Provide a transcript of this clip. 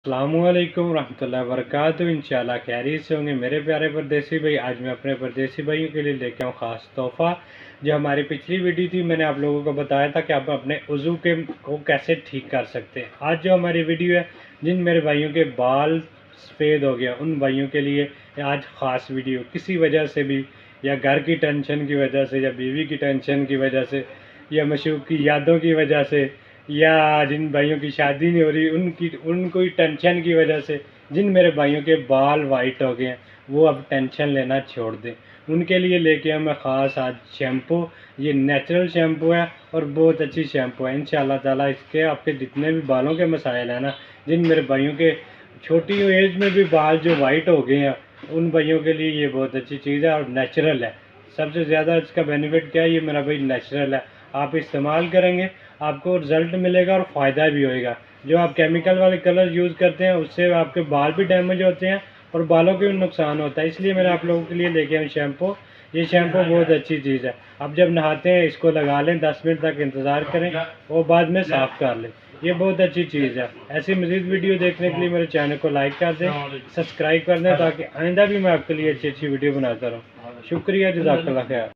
अस्सलामुअलैकुम रहमतुल्लाहि वबरकातुहू। इंशाल्लाह खैरियत से होंगे मेरे प्यारे परदेसी भाई। आज मैं अपने परदेसी भाइयों के लिए लेके आऊँ ख़ास तोहफ़ा। जो हमारी पिछली वीडियो थी, मैंने आप लोगों को बताया था कि आप अपने वज़ू के को कैसे ठीक कर सकते हैं। आज जो हमारी वीडियो है, जिन मेरे भाइयों के बाल सफ़ेद हो गया, उन भाइयों के लिए आज ख़ास वीडियो। किसी वजह से भी, या घर की टेंशन की वजह से, या बीवी की टेंशन की वजह से, या मशूक़ की यादों की वजह से, या जिन भाइयों की शादी नहीं हो रही उनको टेंशन की वजह से, जिन मेरे भाइयों के बाल वाइट हो गए हैं, वो अब टेंशन लेना छोड़ दें। उनके लिए लेके आया मैं ख़ास आज शैम्पू। ये नेचुरल शैम्पू है और बहुत अच्छी शैम्पू है। इंशाल्लाह ताला इसके आपके जितने भी बालों के मसाइल हैं ना, जिन मेरे भाइयों के छोटी एज में भी बाल जो वाइट हो गए हैं, उन भाइयों के लिए ये बहुत अच्छी चीज़ है और नेचुरल है। सबसे ज़्यादा इसका बेनिफिट क्या है, ये मेरा भाई नेचुरल है। आप इस्तेमाल करेंगे, आपको रिज़ल्ट मिलेगा और फ़ायदा भी होएगा। जो आप केमिकल वाले कलर यूज़ करते हैं, उससे आपके बाल भी डैमेज होते हैं और बालों के भी नुकसान होता है। इसलिए मैंने आप लोगों के लिए लेके आया शैम्पू। ये शैम्पू बहुत अच्छी चीज़ है। आप जब नहाते हैं इसको लगा लें, 10 मिनट तक इंतज़ार करें और बाद में साफ़ कर लें। ये बहुत अच्छी चीज़ है। ऐसी मज़ीद वीडियो देखने के लिए मेरे चैनल को लाइक कर दें, सब्सक्राइब कर दें, ताकि आइंदा भी मैं आपके लिए अच्छी अच्छी वीडियो बनाता रहूँ। शुक्रिया, जज़ाकल्लाह खैर।